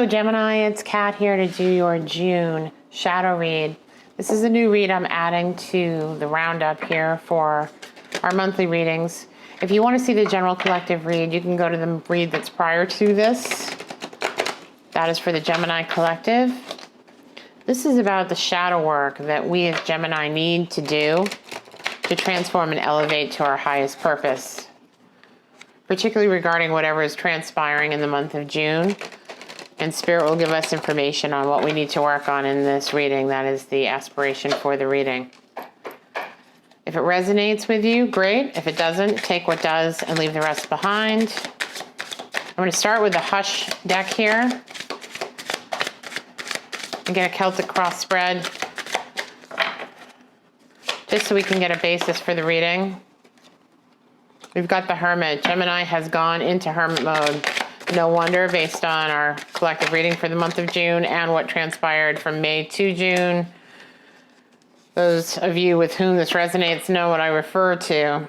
Hello Gemini, it's Kat here to do your June shadow read. This is a new read I'm adding to the roundup here for our monthly readings. If you want to see the general collective read, you can go to the read that's prior to this. That is for the Gemini collective. This is about the shadow work that we as Gemini need to do to transform and elevate to our highest purpose, particularly regarding whatever is transpiring in the month of June. And Spirit will give us information on what we need to work on in this reading. That is the aspiration for the reading. If it resonates with you, great. If it doesn't, take what does and leave the rest behind. I'm going to start with the Hush deck here. And get a Celtic cross spread, just so we can get a basis for the reading. We've got the Hermit. Gemini has gone into Hermit mode. No wonder, based on our collective reading for the month of June and what transpired from May to June. Those of you with whom this resonates know what I refer to.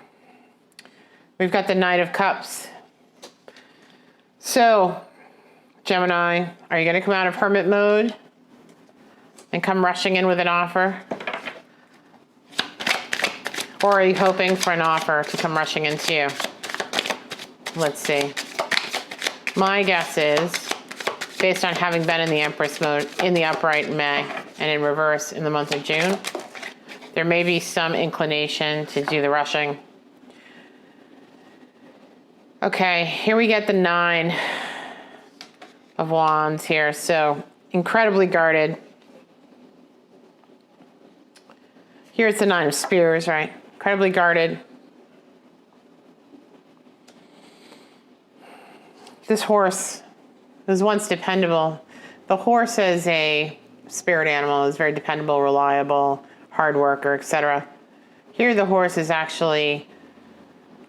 We've got the Knight of Cups. So, Gemini, are you going to come out of Hermit mode and come rushing in with an offer? Or are you hoping for an offer to come rushing into you? Let's see. My guess is, based on having been in the Empress mode, in the upright in May, and in reverse in the month of June, there may be some inclination to do the rushing. Okay, here we get the Nine of Wands here. So, incredibly guarded. Here it's the Nine of Spears, right? Incredibly guarded. This horse was once dependable. The horse as a spirit animal is very dependable, reliable, hard worker, etc. Here the horse is actually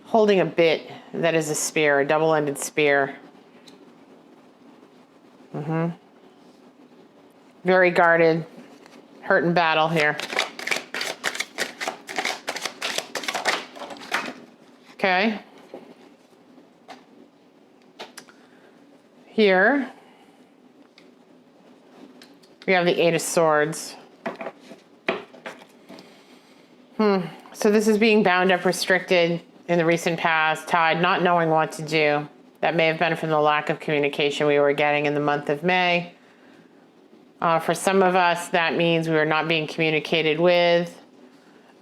holding a bit that is a spear, a double-ended spear. Very guarded, hurt in battle here. Okay. Here, we have the Eight of Swords. So this is being bound up, restricted in the recent past, tied, not knowing what to do. That may have been from the lack of communication we were getting in the month of May. For some of us, that means we were not being communicated with,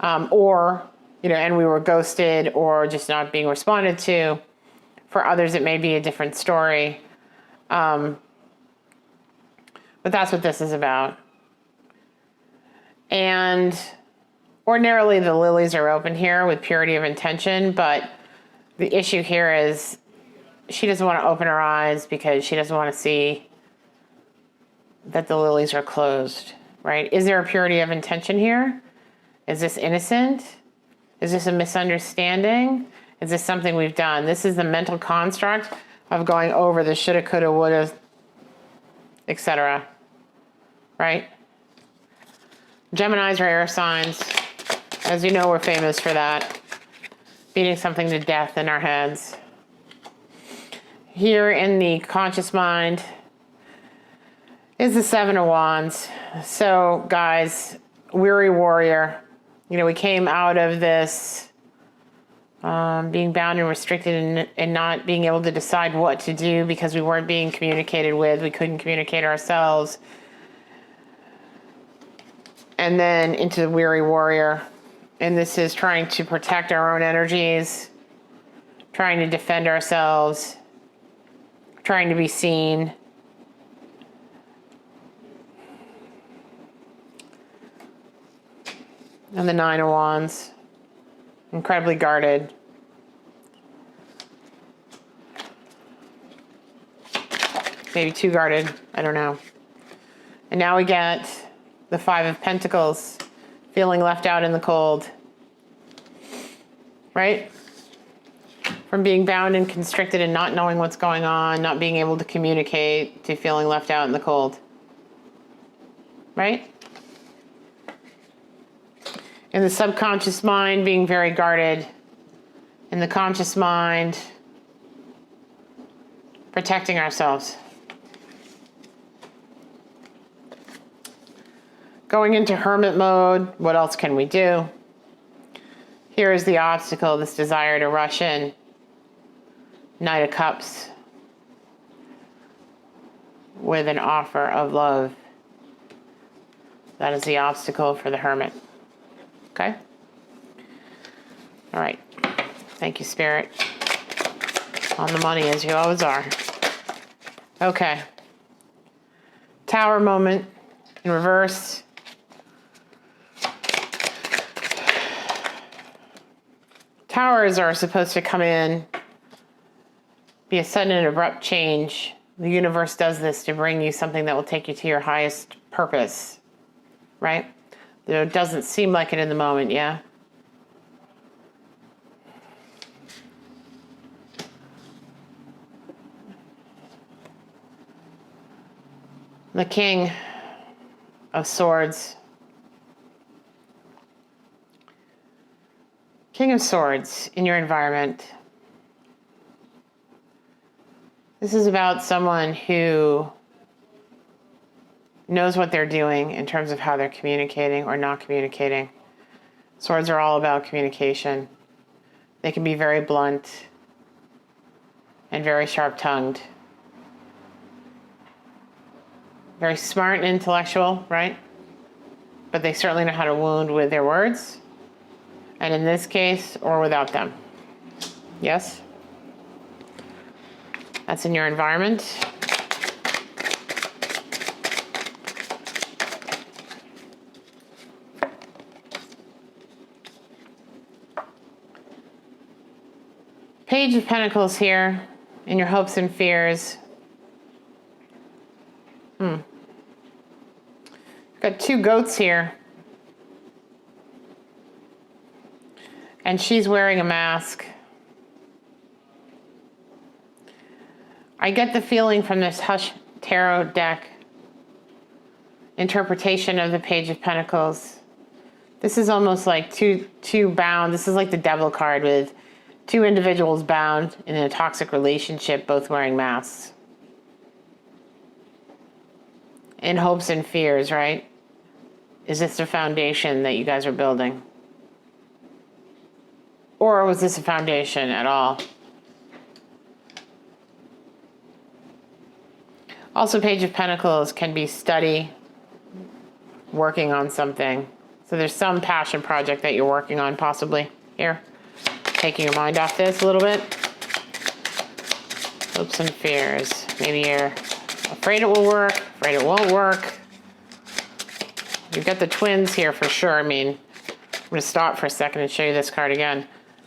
or, and we were ghosted or just not being responded to. For others, it may be a different story. But that's what this is about. And ordinarily the lilies are open here with purity of intention, but the issue here is she doesn't want to open her eyes because she doesn't want to see that the lilies are closed, right? Is there a purity of intention here? Is this innocent? Is this a misunderstanding? Is this something we've done? This is the mental construct of going over the shoulda, coulda, woulda, etc. Right? Geminis are air signs. As you know, we're famous for that. Beating something to death in our heads. Here in the conscious mind is the Seven of Wands. So, guys, weary warrior. We came out of this being bound and restricted and not being able to decide what to do because we weren't being communicated with. We couldn't communicate ourselves. And then into the weary warrior. And this is trying to protect our own energies, trying to defend ourselves, trying to be seen. And the Nine of Wands. Incredibly guarded. Maybe too guarded. I don't know. And now we get the Five of Pentacles, feeling left out in the cold. Right? From being bound and constricted and not knowing what's going on, not being able to communicate, to feeling left out in the cold. Right? In the subconscious mind, being very guarded. In the conscious mind, protecting ourselves. Going into hermit mode, what else can we do? Here is the obstacle, this desire to rush in. Knight of Cups with an offer of love. That is the obstacle for the hermit. Okay? All right. Thank you, Spirit. On the money, as you always are. Okay. Tower moment in reverse. Towers are supposed to come in, be a sudden and abrupt change. The universe does this to bring you something that will take you to your highest purpose, right? Though it doesn't seem like it in the moment, yeah? The King of Swords. King of Swords in your environment. This is about someone who knows what they're doing in terms of how they're communicating or not communicating. Swords are all about communication. They can be very blunt and very sharp-tongued. Very smart and intellectual, right? But they certainly know how to wound with their words. And in this case, or without them. Yes? That's in your environment. Page of Pentacles here in your hopes and fears. Got two goats here. And she's wearing a mask. I get the feeling from this Hush Tarot deck interpretation of the Page of Pentacles. This is almost like two bound. This is like the Devil card with two individuals bound in a toxic relationship, both wearing masks. In hopes and fears, right? Is this the foundation that you guys are building? Or was this a foundation at all? Also, Page of Pentacles can be study, working on something. So there's some passion project that you're working on, possibly. Here, taking your mind off this a little bit. Hopes and fears. Maybe you're afraid it will work, afraid it won't work. You've got the twins here for sure. I mean, I'm going to stop for a second and show you this card again.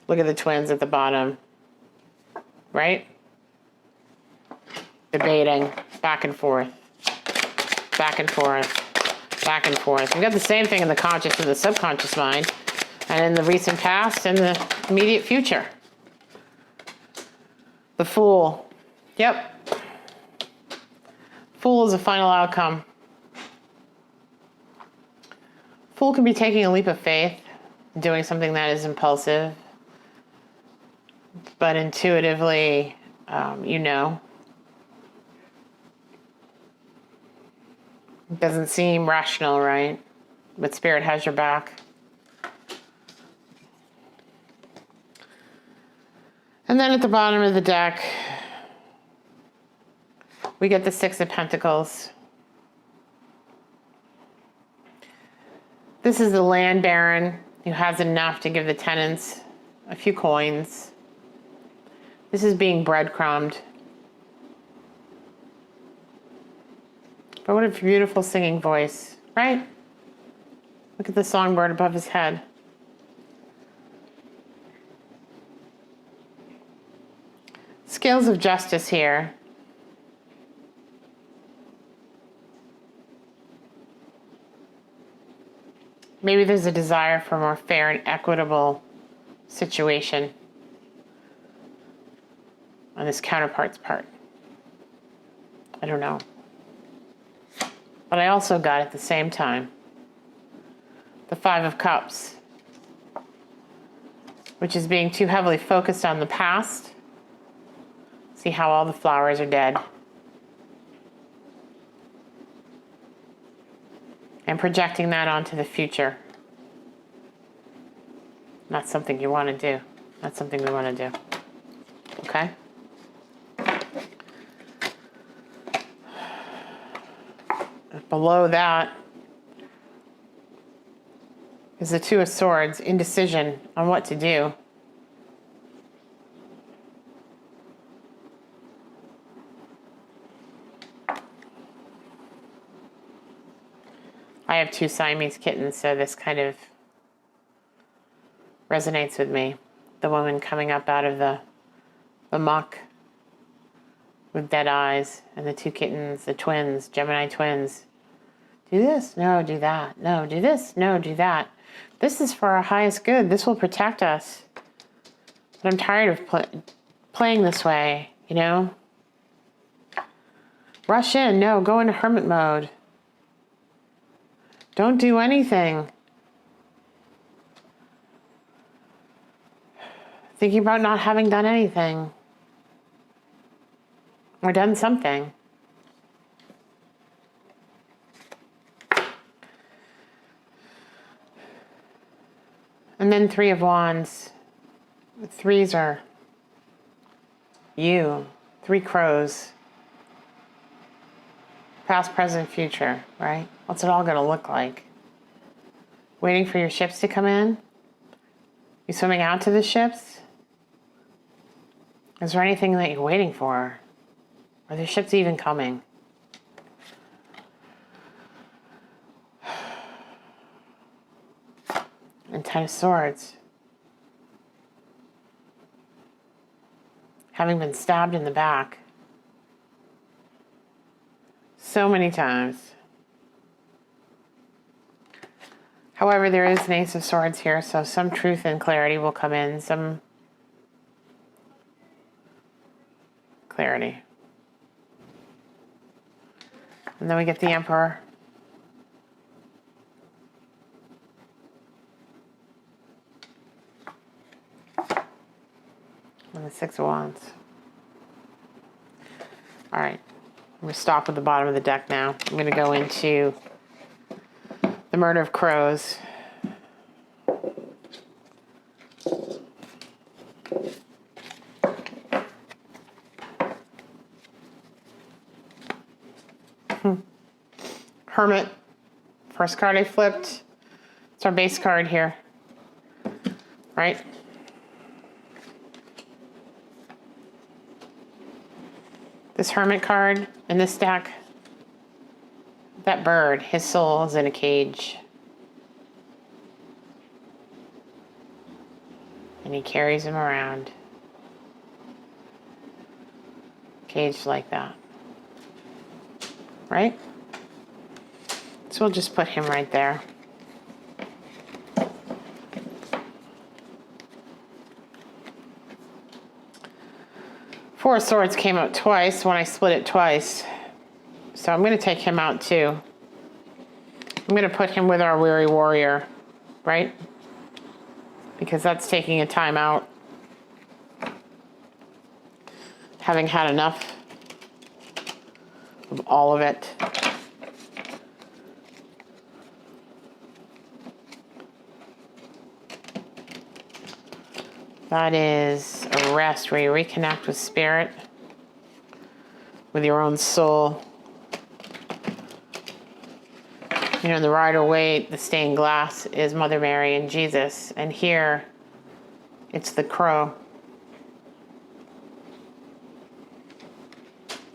Look at the twins at the bottom, right? Debating, back and forth, back and forth, back and forth. We've got the same thing in the conscious and the subconscious mind, and in the recent past and the immediate future. The Fool. Yep. Fool is a final outcome. Fool can be taking a leap of faith, doing something that is impulsive, but intuitively, you know. It doesn't seem rational, right? But Spirit has your back. And then at the bottom of the deck, we get the Six of Pentacles. This is the land baron who has enough to give the tenants a few coins. This is being breadcrumbed. But what a beautiful singing voice, right? Look at the songbird above his head. Scales of justice here. Maybe there's a desire for a more fair and equitable situation on this counterpart's part. I don't know. But I also got at the same time the Five of Cups, which is being too heavily focused on the past. See how all the flowers are dead. and projecting that onto the future. Not something you want to do. Not something we want to do. Okay? Below that is the Two of Swords, indecision on what to do. I have 2 Siamese kittens, so this kind of resonates with me. The woman coming up out of the muck with dead eyes, and the 2 kittens, the twins, Gemini twins. Do this, no, do that. No, do this, no, do that. This is for our highest good. This will protect us. But I'm tired of playing this way, you know? Rush in, no, go into hermit mode. Don't do anything. Thinking about not having done anything. Or done something. And then 3 of Wands. The 3s are you. 3 crows. Past, present, future, right? What's it all going to look like? Waiting for your ships to come in? You swimming out to the ships? Is there anything that you're waiting for? Are the ships even coming? And 10 of Swords. Having been stabbed in the back so many times. However, there is an Ace of Swords here, so some truth and clarity will come in. Some clarity. And then we get the Emperor. And the 6 of Wands. All right. I'm going to stop at the bottom of the deck now. I'm going to go into the Murder of Crows. Hermit. First card I flipped. It's our base card here. Right? This Hermit card in this deck, that bird, his soul is in a cage. And he carries him around. Caged like that. Right? So we'll just put him right there. Four of Swords came out twice when I split it twice. So I'm going to take him out too. I'm going to put him with our Weary Warrior, right? Because that's taking a time out. Having had enough of all of it. That is a rest where you reconnect with spirit, with your own soul. You know, the Rider-Waite, the stained glass is Mother Mary and Jesus. And here, it's the crow.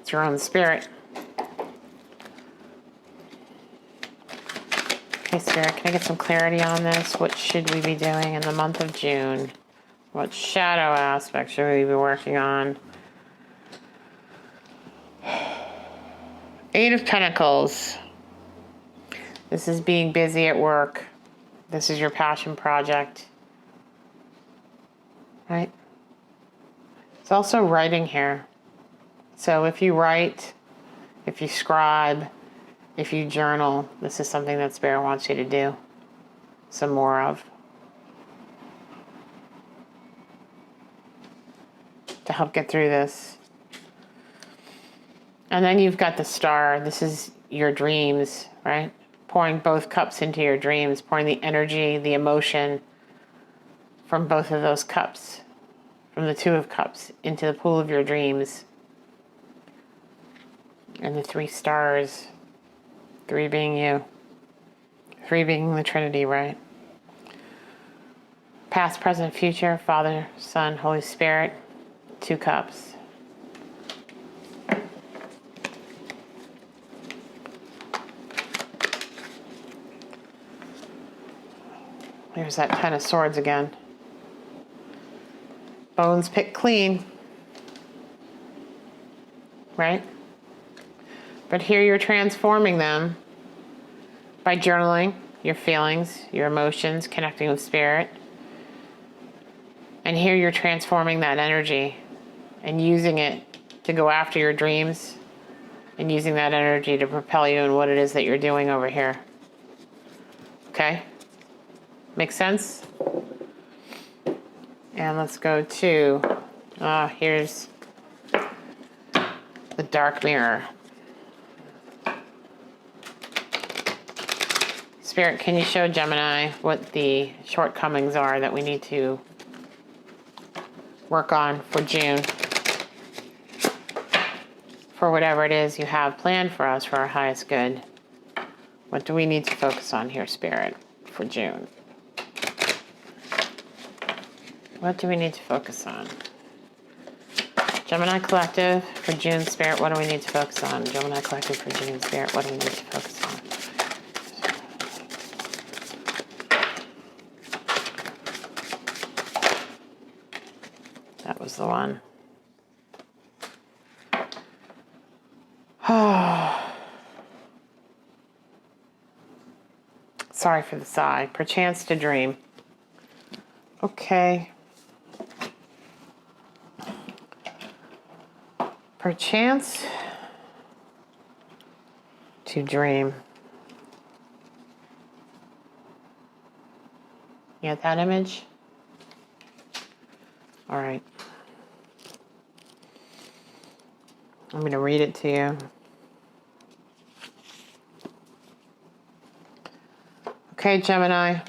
It's your own spirit. Okay, Spirit, can I get some clarity on this? What should we be doing in the month of June? What shadow aspects should we be working on? 8 of Pentacles. This is being busy at work. This is your passion project. Right? It's also writing here. So if you write, if you scribe, if you journal, this is something that Spirit wants you to do some more of. To help get through this. And then you've got the Star. This is your dreams, right? pouring both cups into your dreams, pouring the energy, the emotion from both of those cups, from the Two of Cups, into the pool of your dreams. And the 3 stars, 3 being you, 3 being the Trinity, right? Past, present, future, Father, Son, Holy Spirit, 2 cups. There's that 10 of Swords again. Bones picked clean, right? But here you're transforming them by journaling your feelings, your emotions, connecting with spirit. And here you're transforming that energy and using it to go after your dreams and using that energy to propel you in what it is that you're doing over here. Okay? Make sense? And let's go to, here's the dark mirror. Spirit, can you show Gemini what the shortcomings are that we need to work on for June? For whatever it is you have planned for us for our highest good. What do we need to focus on here, Spirit, for June? What do we need to focus on? Gemini Collective for June, Spirit, what do we need to focus on? Gemini Collective for June, Spirit, what do we need to focus on? That was the one. Sorry for the sigh. Perchance to dream. Okay. Perchance to dream. You got that image? All right. I'm going to read it to you. Okay, Gemini.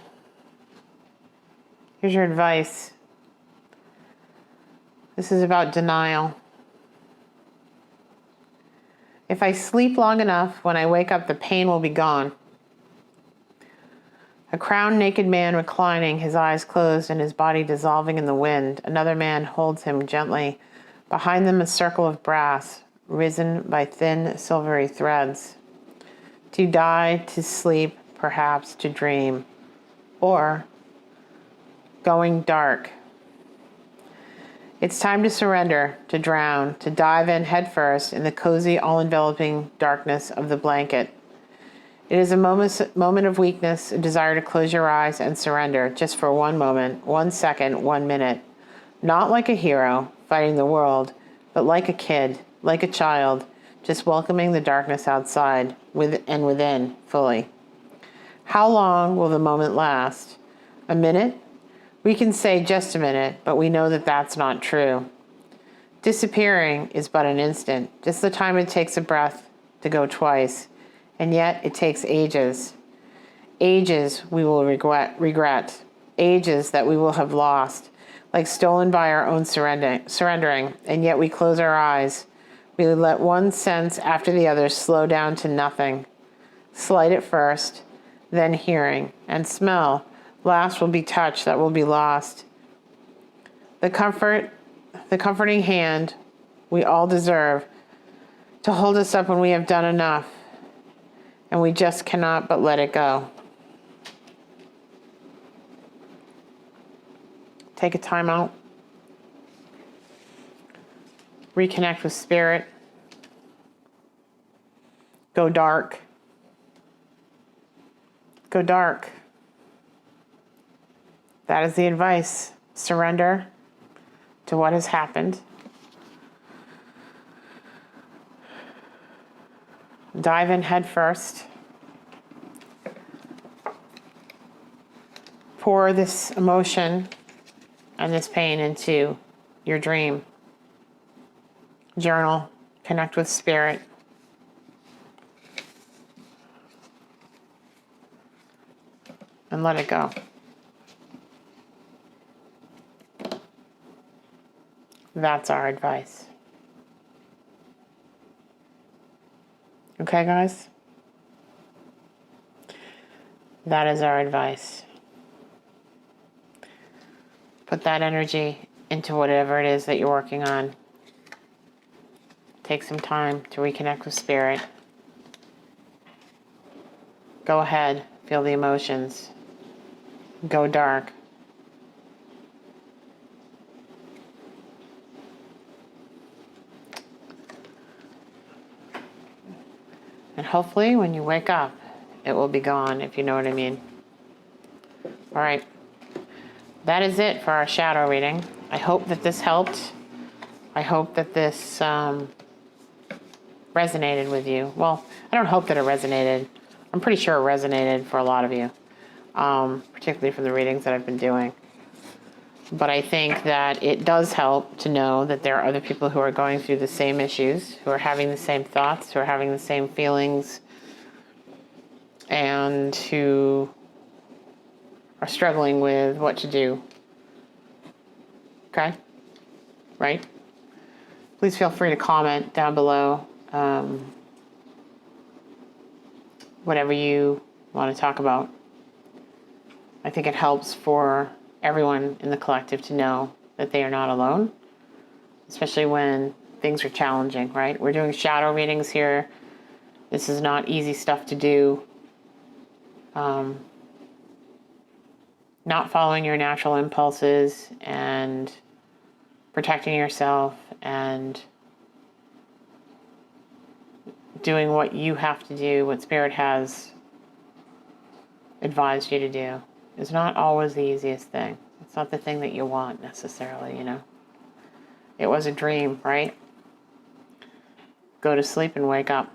Here's your advice. This is about denial. If I sleep long enough, when I wake up, the pain will be gone. A crowned naked man reclining, his eyes closed and his body dissolving in the wind. Another man holds him gently. Behind them a circle of brass, risen by thin silvery threads. To die, to sleep, perhaps to dream. Or going dark. It's time to surrender, to drown, to dive in headfirst in the cozy, all-enveloping darkness of the blanket. It is a moment of weakness, a desire to close your eyes and surrender, just for one moment, 1 second, 1 minute. Not like a hero fighting the world, but like a kid, like a child, just welcoming the darkness outside and within fully. How long will the moment last? A minute? We can say just a minute, but we know that that's not true. Disappearing is but an instant, just the time it takes a breath to go twice, and yet it takes ages. Ages we will regret, ages that we will have lost, like stolen by our own surrendering, and yet we close our eyes. We let one sense after the other slow down to nothing. Sight at first, then hearing, and smell. Last will be touch that will be lost. The comforting hand we all deserve to hold us up when we have done enough, and we just cannot but let it go. Take a time out. Reconnect with spirit. Go dark. Go dark. That is the advice. Surrender to what has happened. Dive in head first. Pour this emotion and this pain into your dream. Journal. Connect with spirit. and let it go. That's our advice. Okay, guys? That is our advice. Put that energy into whatever it is that you're working on. Take some time to reconnect with spirit. Go ahead, feel the emotions. Go dark. And hopefully when you wake up, it will be gone, if you know what I mean. All right. That is it for our shadow reading. I hope that this helped. I hope that this resonated with you. Well, I don't hope that it resonated. I'm pretty sure it resonated for a lot of you, particularly from the readings that I've been doing. But I think that it does help to know that there are other people who are going through the same issues, who are having the same thoughts, who are having the same feelings, and who are struggling with what to do. Okay? Right? Please feel free to comment down below whatever you want to talk about. I think it helps for everyone in the collective to know that they are not alone, especially when things are challenging, right? We're doing shadow readings here. This is not easy stuff to do. Not following your natural impulses and protecting yourself and doing what you have to do, what Spirit has advised you to do, is not always the easiest thing. It's not the thing that you want necessarily, you know. It was a dream, right? Go to sleep and wake up.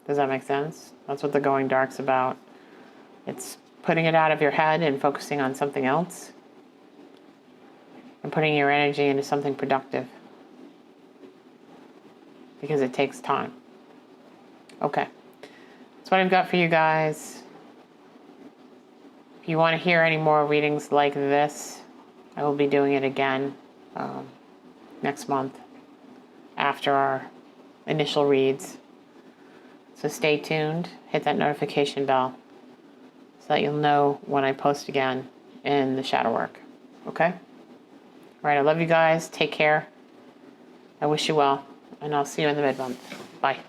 Does that make sense? That's what the going dark's about. It's putting it out of your head and focusing on something else and putting your energy into something productive, because it takes time. Okay. That's what I've got for you guys. If you want to hear any more readings like this, I will be doing it again next month after our initial reads. So stay tuned. Hit that notification bell so that you'll know when I post again in the shadow work. Okay? All right, I love you guys. Take care. I wish you well, and I'll see you in the mid-month. Bye.